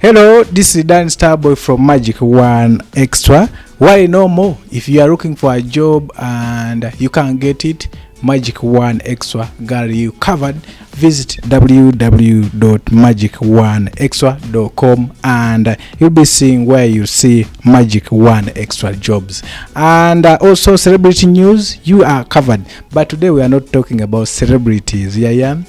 Hello, this is Dan Starboy from Magic One Extra. Why no more? If you are looking for a job and you can't get it, Magic One Extra got you covered. Visit www.magiconeextra.com and you'll be seeing where you see Magic One Extra jobs. And also celebrity news, you are covered. But today we are not talking about celebrities. Yeah.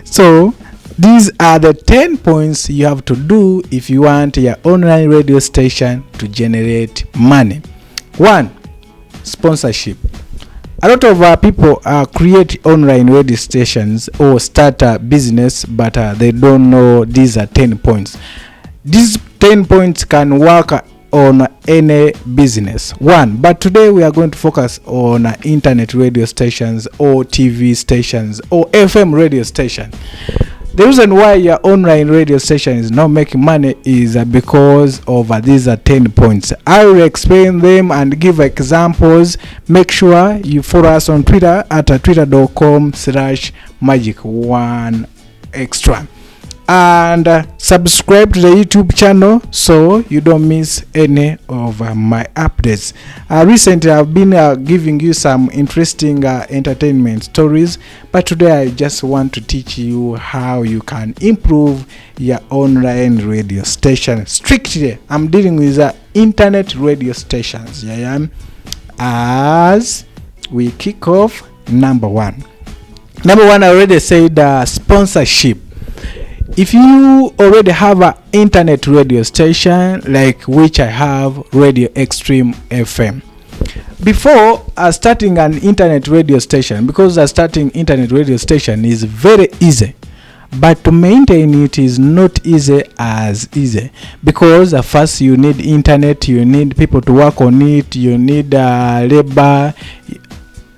So these are the 10 points you have to do if you want your online radio station to generate money. 1. Sponsorship. A lot of people create online radio stations or start a business, but they don't know these are 10 points. These 10 points can work on any business. 1. But today we are going to focus on internet radio stations or TV stations or FM radio station. The reason why your online radio station is not making money is because of these 10 points. I will explain them and give examples. Make sure you follow us on Twitter at twitter.com/magic1extra and subscribe to the YouTube channel so you don't miss any of my updates. Recently I've been giving you some interesting entertainment stories, but today I just want to teach you how you can improve your online radio station. Strictly I'm dealing with internet radio stations. As we kick off, number one I already said sponsorship. If you already have an internet radio station like which I have, Radio Extreme FM, before starting an internet radio station, because starting internet radio station is very easy, but to maintain it is not easy, because first you need internet, you need people to work on it, you need labor.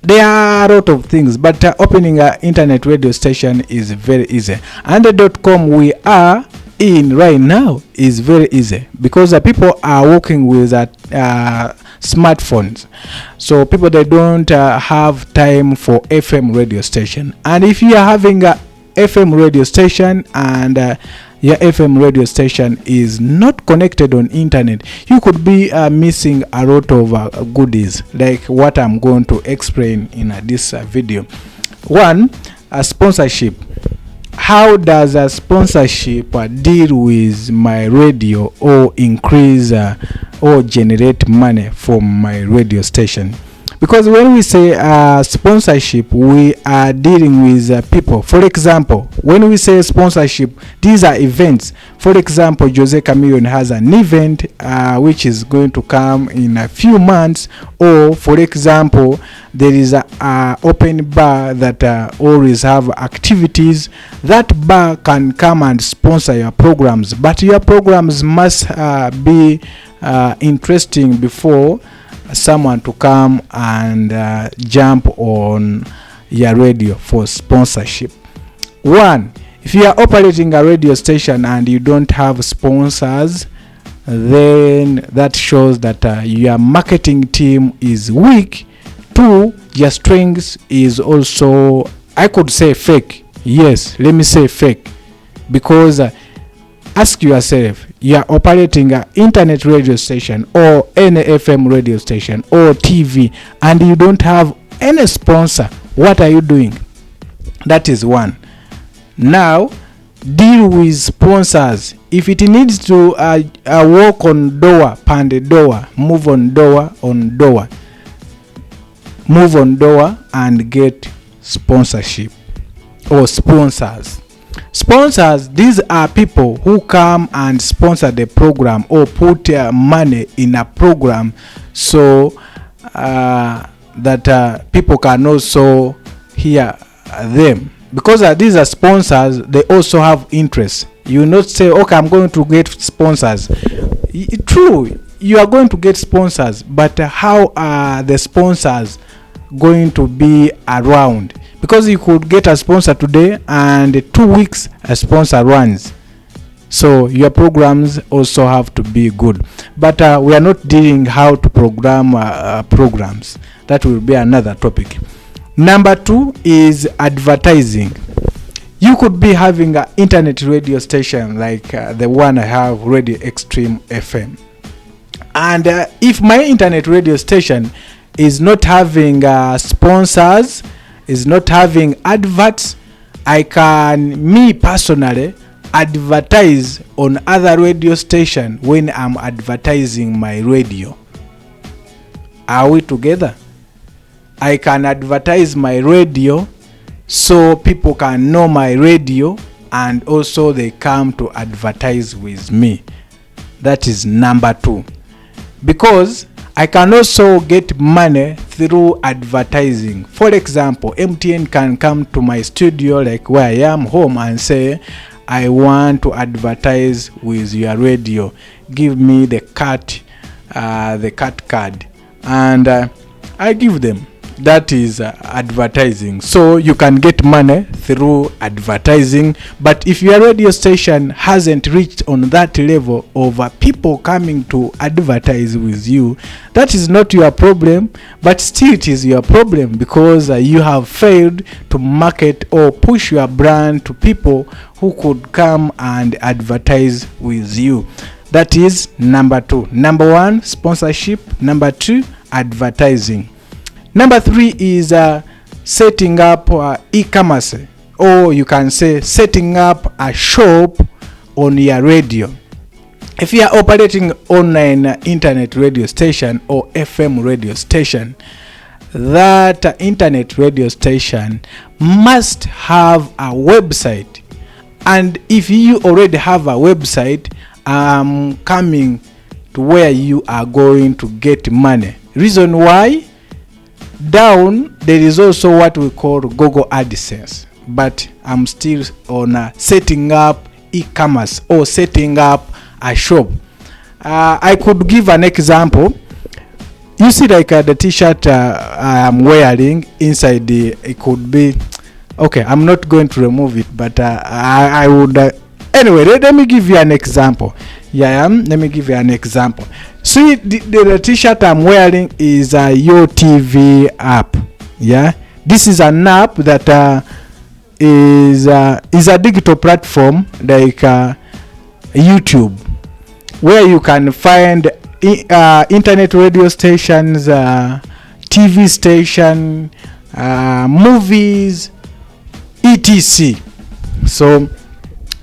There are a lot of things, but opening an internet radio station is very easy. And the .com we are in right now is very easy because people are working with smartphones. So people, they don't have time for FM radio station. And if you are having a FM radio station and your FM radio station is not connected on internet, you could be missing a lot of goodies like what I'm going to explain in this video. 1. Sponsorship. How does a sponsorship deal with my radio or increase or generate money from my radio station? Because when we say sponsorship, we are dealing with people. For example, when we say sponsorship, these are events. For example, Jose Chameleone has an event which is going to come in a few months. Or, for example, there is a open bar that always have activities. That bar can come and sponsor your programs, but your programs must be interesting before someone to come and jump on your radio for sponsorship. 1. If you are operating a radio station and you don't have sponsors, then that shows that your marketing team is weak. 2. Your strength is also, I could say, fake. Yes, let me say fake, because ask yourself, you are operating an internet radio station or any FM radio station or TV and you don't have any sponsor. What are you doing? That is 1. Now, deal with sponsors. If it needs to walk on door, pound door, move on door, move on door and get sponsorship or sponsors. Sponsors, these are people who come and sponsor the program or put money in a program so that people can also hear them. Because these are sponsors, they also have interest. You not say, okay, I'm going to get sponsors. True, you are going to get sponsors, but how are the sponsors going to be around? Because you could get a sponsor today and 2 weeks a sponsor runs. So your programs also have to be good. But we are not dealing how to program programs. That will be another topic. Number 2 is advertising. You could be having an internet radio station like the one I have, Radio Extreme FM. And if my internet radio station is not having sponsors, is not having adverts, I can, me personally, advertise on other radio station when I'm advertising my radio. Are we together? I can advertise my radio so people can know my radio, and also they come to advertise with me. That is number 2. Because I can also get money through advertising. For example, MTN can come to my studio, like where I am home, and say, I want to advertise with your radio. Give me the cut card, and I give them. That is advertising. So you can get money through advertising. But if your radio station hasn't reached on that level of people coming to advertise with you, that is not your problem, but still it is your problem, because you have failed to market or push your brand to people who could come and advertise with you. That is number 2. Number 1, sponsorship. Number 2, advertising. Number 3 is setting up e-commerce, or you can say setting up a shop on your radio. If you are operating online internet radio station or FM radio station, that internet radio station must have a website. And if you already have a website, I'm coming to where you are going to get money. Reason why? Down there is also what we call Google AdSense, but I'm still on setting up e-commerce or setting up a shop. I could give an example. You see, like the t-shirt I'm wearing inside, it could be okay. I'm not going to remove it, but I would anyway. Let me give you an example. Let me give you an example. See, the t-shirt I'm wearing is a Yo TV app. Yeah, this is an app that is a digital platform like YouTube, where you can find internet radio stations, TV station, movies, etc. So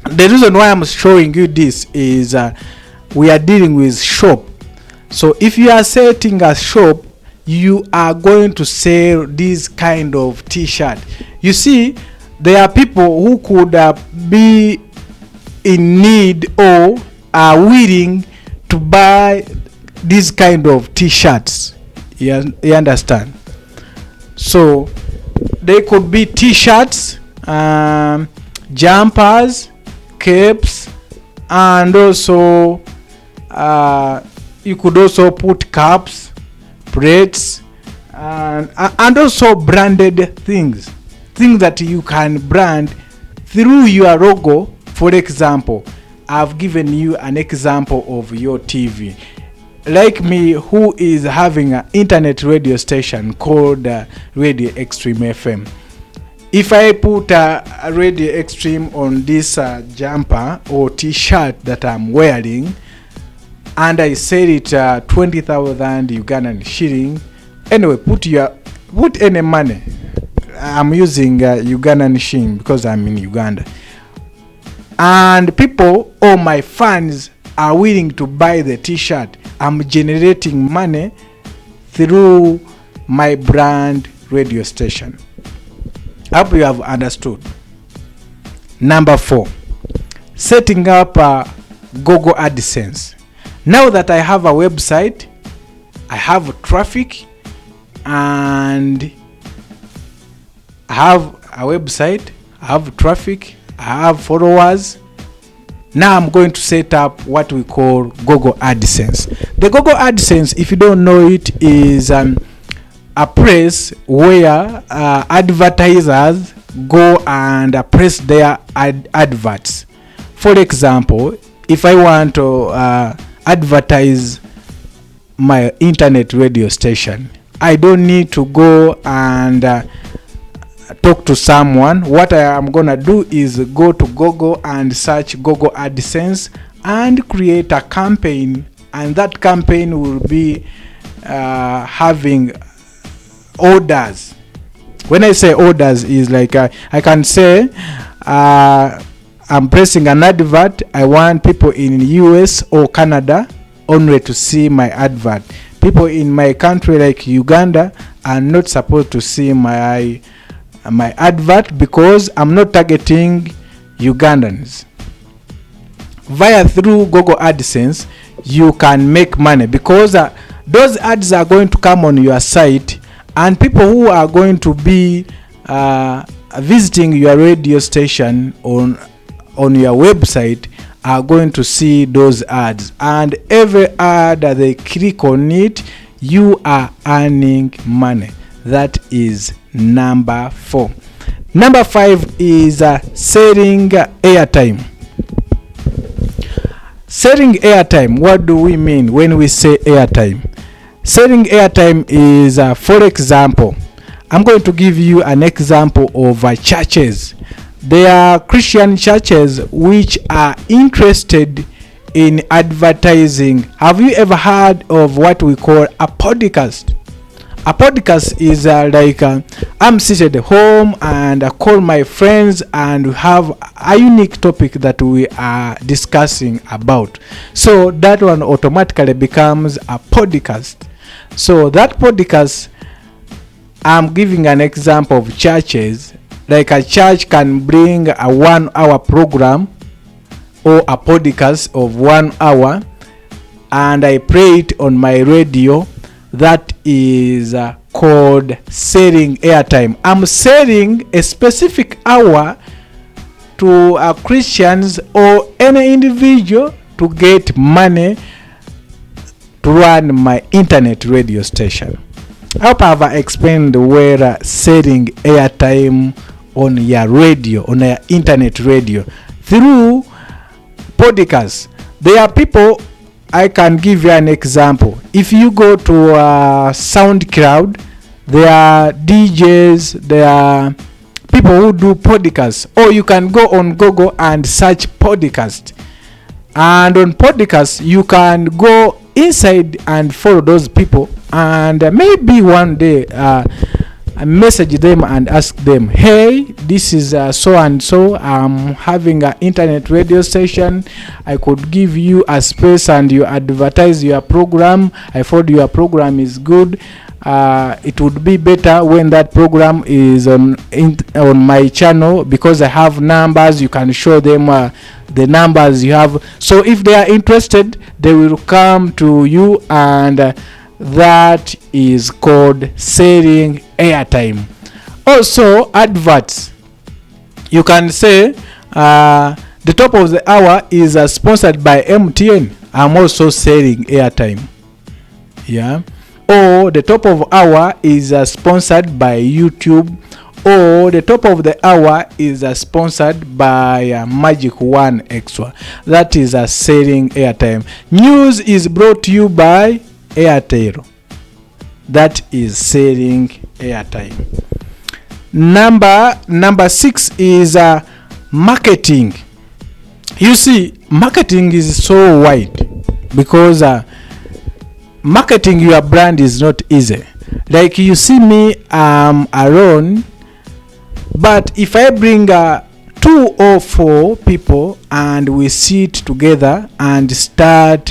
the reason why I'm showing you this is we are dealing with shop. So if you are setting a shop, you are going to sell this kind of t-shirt. You see, there are people who could be in need or are willing to buy this kind of t-shirts. You understand? So they could be t-shirts, jumpers, capes, and also you could also put caps, braids, and also branded things that you can brand through your logo. For example, I've given you an example of Yo TV. Like me, who is having an internet radio station called Radio Extreme FM. If I put a Radio Extreme on this jumper or t-shirt that I'm wearing, and I sell it 20,000 Ugandan shilling. Anyway, put any money. I'm using Ugandan shilling because I'm in Uganda. And people or my fans are willing to buy the t-shirt. I'm generating money through my brand radio station. I hope you have understood. Number 4, setting up Google AdSense. Now that I have a website, I have traffic, and I have a website, I have traffic, I have followers. Now I'm going to set up what we call Google AdSense. The Google AdSense, if you don't know it, is a place where advertisers go and place their adverts. For example, if I want to advertise my internet radio station, I don't need to go and talk to someone, what I am gonna do is go to Google and search Google AdSense and create a campaign, and that campaign will be having orders. When I say orders, is like I can say I'm pressing an advert. I want people in US or Canada only to see my advert. People in my country like Uganda are not supposed to see my advert because I'm not targeting Ugandans. Through Google AdSense, you can make money because those ads are going to come on your site, and people who are going to be visiting your radio station on your website are going to see those ads, and every ad that they click on it, you are earning money. That is number 4. Number 5 is selling airtime. Selling airtime, what do we mean when we say airtime? Selling airtime is, for example, I'm going to give you an example of churches. There are Christian churches which are interested in advertising. Have you ever heard of what we call a podcast? A podcast is like I'm seated at home and I call my friends and we have a unique topic that we are discussing about. So that one automatically becomes a podcast. So that podcast, I'm giving an example of churches. Like a church can bring a 1-hour program or a podcast of 1 hour, and I play it on my radio. That is called selling airtime. I'm selling a specific hour to Christians or any individual to get money to run my internet radio station. I hope I've explained where selling airtime on your radio, on your internet radio through podcasts. There are people, I can give you an example. If you go to SoundCloud, there are DJs, there are people who do podcasts, or you can go on Google and search podcast. And on podcasts, you can go inside and follow those people, and maybe one day I message them and ask them, hey, this is so and so, I'm having an internet radio station. I could give you a space and you advertise your program. I thought your program is good. It would be better when that program is on my channel, because I have numbers. You can show them the numbers you have. So if they are interested, they will come to you, and that is called selling airtime. Also, adverts. You can say the top of the hour is sponsored by MTN. I'm also selling airtime. Yeah. Or the top of hour is sponsored by YouTube, or the top of the hour is sponsored by Magic One Extra. That is selling airtime. News is brought to you by Airtel. That is selling airtime. Number 6 is marketing. You see, marketing is so wide, because marketing your brand is not easy. Like you see me, I'm alone, but if I bring 2 or 4 people and we sit together and start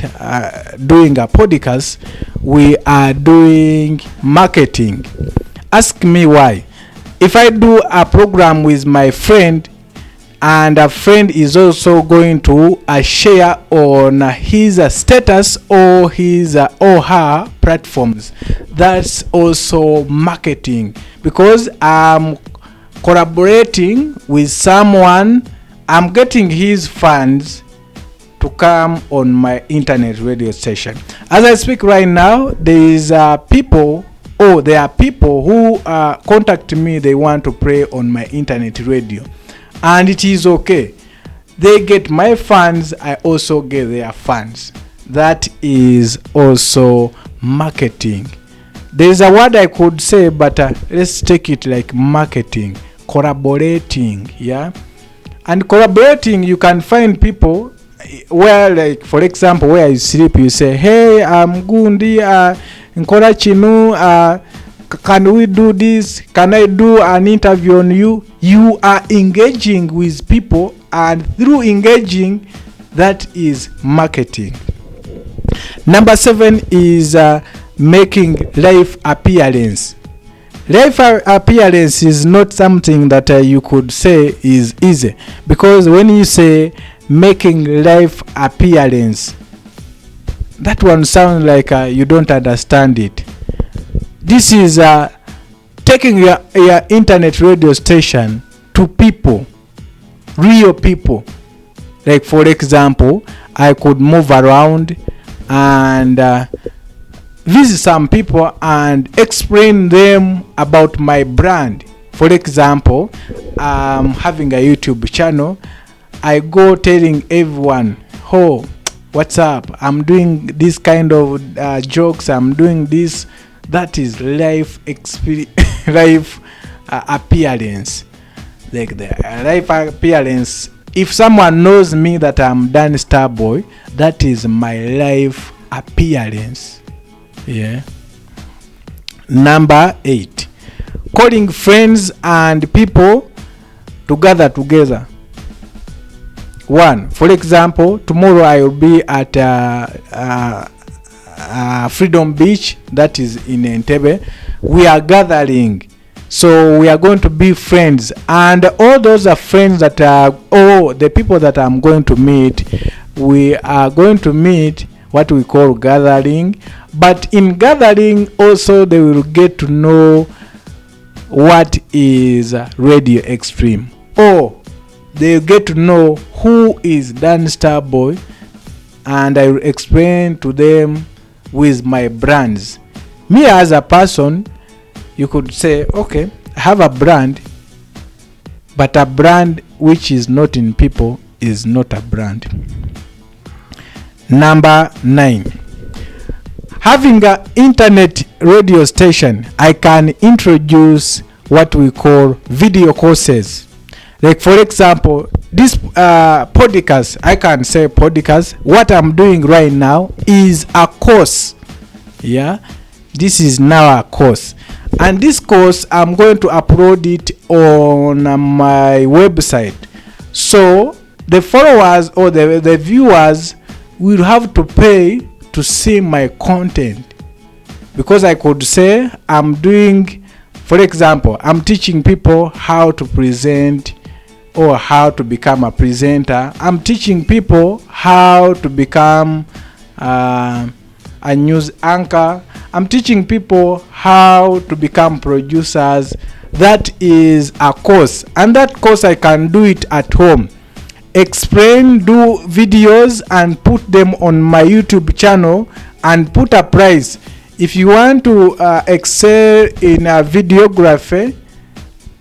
doing a podcast, we are doing marketing. Ask me why. If I do a program with my friend, and a friend is also going to share on his status or his or her platforms, that's also marketing, because I'm collaborating with someone. I'm getting his fans to come on my internet radio station. As I speak right now, there are people who contact me. They want to play on my internet radio, and it is okay. They get my fans, I also get their fans. That is also marketing. There is a word I could say, but let's take it like marketing, collaborating, yeah. And collaborating, you can find people where, like, for example, where you sleep, you say, hey, I'm Gundi, Nkora Chinu, can we do this? Can I do an interview on you? You are engaging with people, and through engaging, that is marketing. Number 7 is making live appearance. Live appearance is not something that you could say is easy, because when you say making live appearance, that one sounds like you don't understand it. This is taking your internet radio station to people, real people. Like, for example, I could move around and visit some people and explain them about my brand. For example, I'm having a YouTube channel. I go telling everyone, oh, what's up? I'm doing this kind of jokes. I'm doing this. That is live experience, live appearance. Like the live appearance. If someone knows me that I'm Dan Starboy, that is my live appearance. Yeah. Number 8, calling friends and people to gather together. 1, for example, tomorrow I will be at Freedom Beach, that is in Entebbe. We are gathering, so we are going to be friends, and all those are friends that are the people that I'm going to meet. We are going to meet what we call gathering, but in gathering also they will get to know what is Radio Extreme, or they get to know who is Dan Starboy, and I will explain to them with my brands. Me as a person, you could say, okay, I have a brand, but a brand which is not in people is not a brand. Number 9, having an internet radio station, I can introduce what we call video courses. Like, for example, this podcast, I can say podcast. What I'm doing right now is a course. Yeah, this is now a course, and this course I'm going to upload it on my website. So the followers or the viewers will have to pay to see my content, because I could say I'm doing, for example, I'm teaching people how to present or how to become a presenter. I'm teaching people how to become a news anchor. I'm teaching people how to become producers. That is a course, and that course I can do it at home. Explain, do videos and put them on my YouTube channel and put a price. If you want to excel in a videography,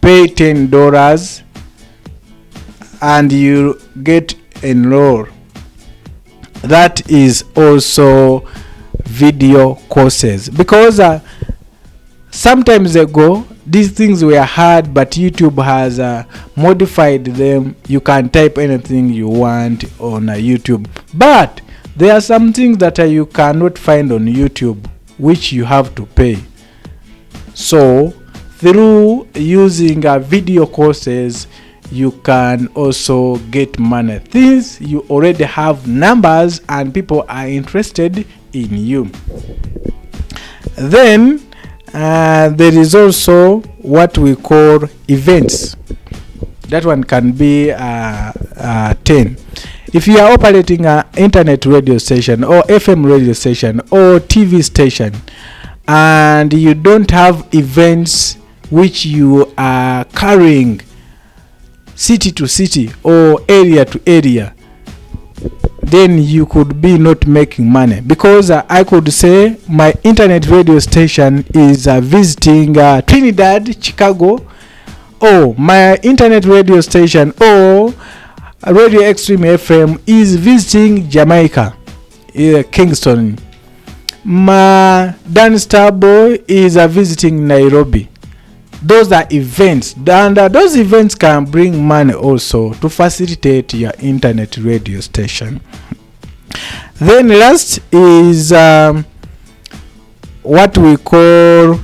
pay $10 and you get enrolled. That is also video courses, because sometimes ago these things were hard, but YouTube has modified them. You can type anything you want on YouTube, but there are some things that you cannot find on YouTube, which you have to pay. So through using video courses, you can also get money. Things you already have numbers and people are interested in you. Then there is also what we call events. That one can be 10. If you are operating an internet radio station or FM radio station or TV station, and you don't have events which you are carrying city to city or area to area, then you could be not making money, because I could say my internet radio station is visiting Trinidad, Chicago, or my internet radio station or Radio Extreme FM is visiting Jamaica, Kingston. Dan Starboy is visiting Nairobi. Those are events, and those events can bring money also to facilitate your internet radio station. Then last is what we call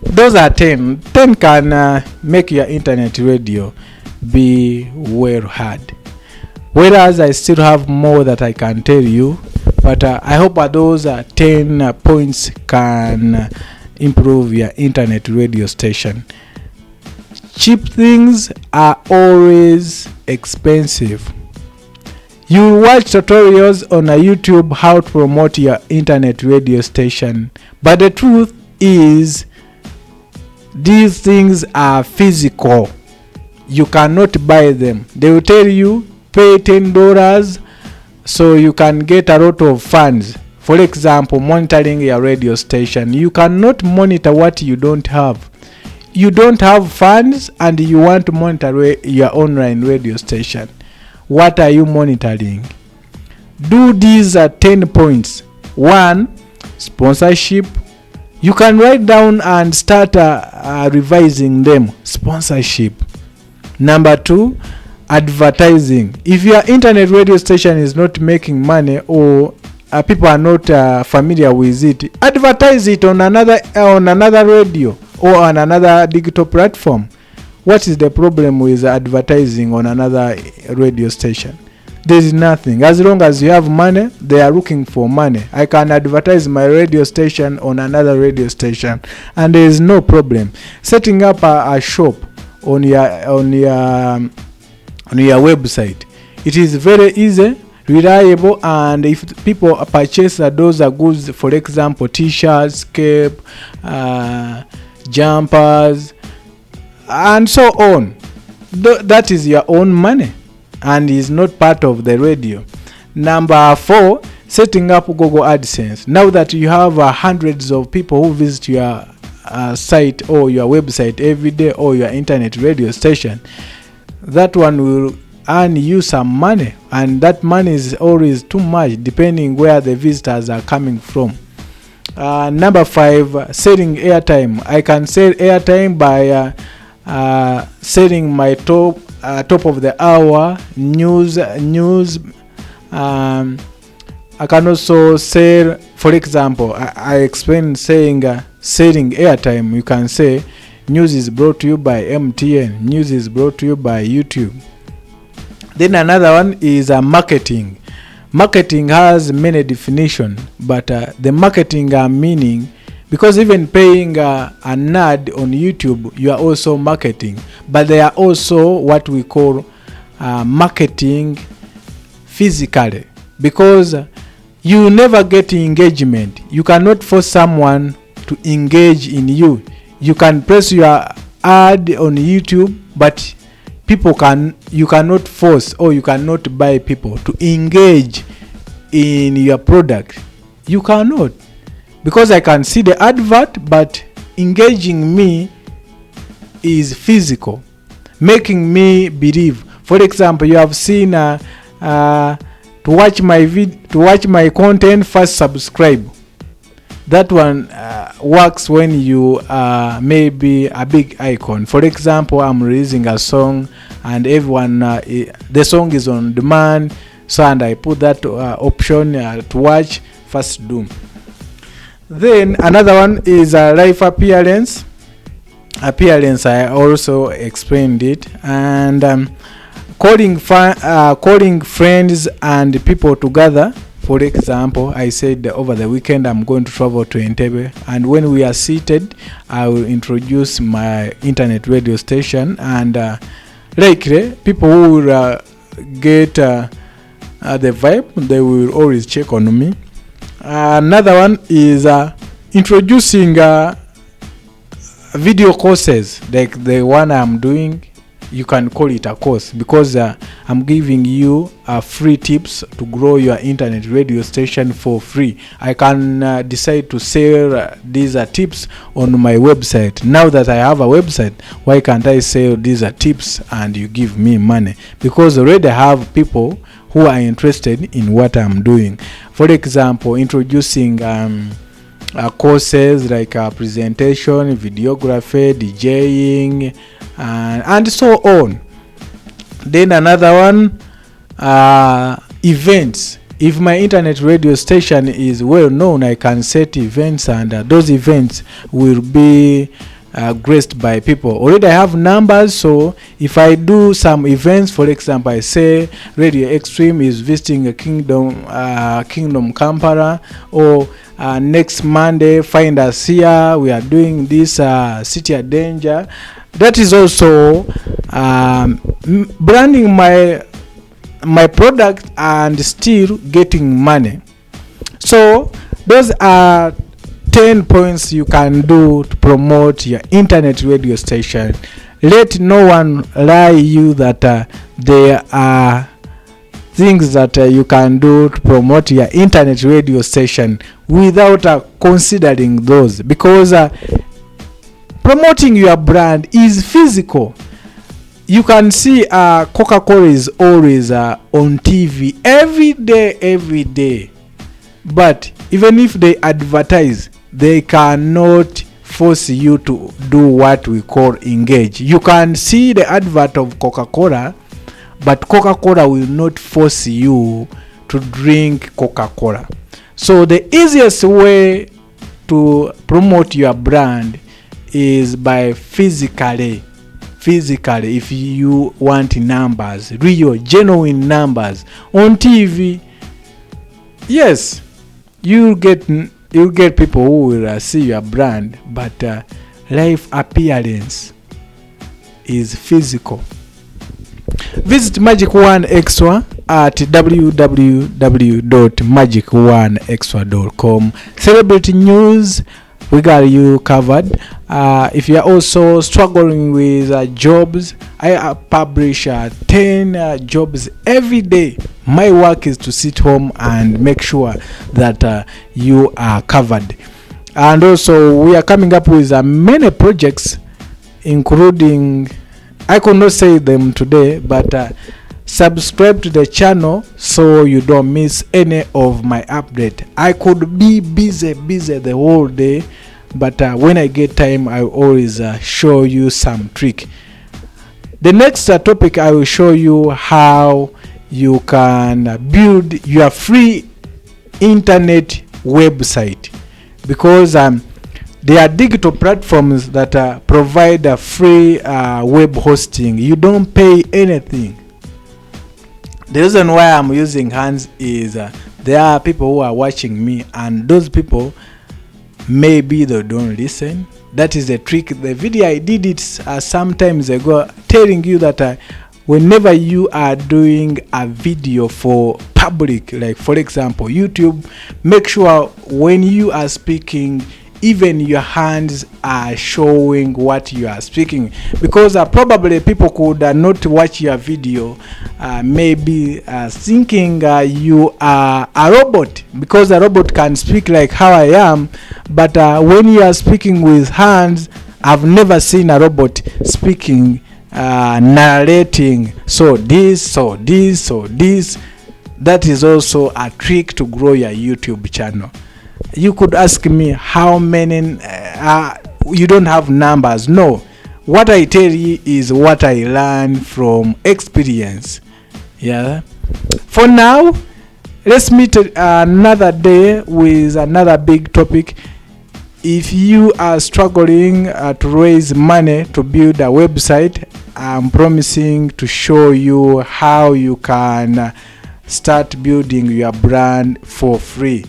those are 10 can make your internet radio be well heard, whereas I still have more that I can tell you, but I hope those 10 points can improve your internet radio station. Cheap things are always expensive. You watch tutorials on YouTube how to promote your internet radio station, but the truth is these things are physical. You cannot buy them. They will tell you pay $10 so you can get a lot of funds. For example, monitoring your radio station. You cannot monitor what you don't have. You don't have funds and you want to monitor your online radio station. What are you monitoring? Do these 10 points. 1. Sponsorship. You can write down and start revising them. Sponsorship. Number 2, advertising. If your internet radio station is not making money or people are not familiar with it, advertise it on another radio or on another digital platform. What is the problem with advertising on another radio station? There is nothing. As long as you have money, they are looking for money. I can advertise my radio station on another radio station and there is no problem. Setting up a shop on your website, it is very easy, reliable, and if people purchase those goods, for example t-shirts, cape, jumpers and so on, that is your own money and is not part of the radio. Number 4, setting up Google AdSense. Now that you have hundreds of people who visit your site or your website every day or your internet radio station, that one will earn you some money, and that money is always too much depending where the visitors are coming from. Number 5, selling airtime. I can sell airtime by selling my top of the hour news. I can also sell, for example, I explained saying selling airtime. You can say news is brought to you by MTN, news is brought to you by YouTube. Then another one is marketing. Marketing has many definitions, but the marketing meaning, because even paying an ad on YouTube, you are also marketing, but they are also what we call marketing physically, because you never get engagement. You cannot force someone to engage in you. You can press your ad on YouTube, but you cannot force or you cannot buy people to engage in your product. You cannot, because I can see the advert, but engaging me is physical, making me believe. For example, you have seen to watch my content, first subscribe. That one works when you maybe a big icon. For example, I'm releasing a song and everyone the song is on demand, so and I put that option to watch, first do. Then another one is live appearance. I also explained it. And calling friends and people together. For example, I said over the weekend I'm going to travel to Entebbe, and when we are seated, I will introduce my internet radio station, and likely people who will get the vibe, they will always check on me. Another one is introducing video courses like the one I'm doing. you can call it a course, because I'm giving you free tips to grow your internet radio station for free. I can decide to sell these tips on my website. Now that I have a website, why can't I sell these tips and you give me money? Because already I have people who are interested in what I'm doing. For example, introducing courses like presentation, videography, DJing, and so on. Then another one, events. If my internet radio station is well known, I can set events, and those events will be graced by people. Already I have numbers, so if I do some events, for example, I say Radio Extreme is visiting a Kingdom Kampala, or next Monday find us here, we are doing this City of Danger. That is also branding my product and still getting money. So those are 10 points you can do to promote your internet radio station. Let no one lie you that there are things that you can do to promote your internet radio station without considering those, because promoting your brand is physical. You can see Coca-Cola is always on TV every day, but even if they advertise, they cannot force you to do what we call engage. You can see the advert of Coca-Cola, but Coca-Cola will not force you to drink Coca-Cola. So the easiest way to promote your brand is by physically, if you want numbers, real genuine numbers on TV. Yes, you'll get people who will see your brand, but live appearance is physical. Visit Magic One Extra at www.magic1extra.com. Celebrity news, we got you covered. If you are also struggling with jobs, I publish 10 jobs every day. My work is to sit home and make sure that you are covered. And also we are coming up with many projects, including, I could not say them today, but subscribe to the channel so you don't miss any of my update. I could be busy the whole day, but when I get time, I always show you some trick. The next topic, I will show you how you can build your free internet website, because there are digital platforms that provide a free web hosting. You don't pay anything. The reason why I'm using hands is there are people who are watching me, and those people maybe they don't listen. That is the trick. The video I did it some times ago, telling you that whenever you are doing a video for public, like for example YouTube, make sure when you are speaking, even your hands are showing what you are speaking, because probably people could not watch your video, maybe thinking you are a robot, because a robot can speak like how I am, but when you are speaking with hands, I've never seen a robot speaking, narrating, so this. That is also a trick to grow your YouTube channel. You could ask me how many, you don't have numbers. No, what I tell you is what I learned from experience. Yeah. For now, let's meet another day with another big topic. If you are struggling to raise money to build a website, I'm promising to show you how you can start building your brand for free.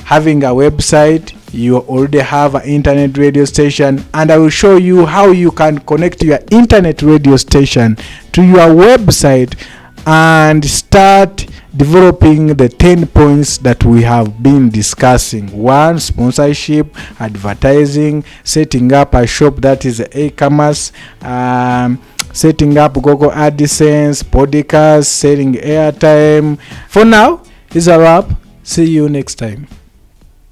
Having a website, you already have an internet radio station, and I will show you how you can connect your internet radio station to your website and start developing the 10 points that we have been discussing. 1, sponsorship, advertising, setting up a shop, that is e-commerce, setting up Google AdSense, podcast, selling airtime. For now, it's a wrap. See you next time.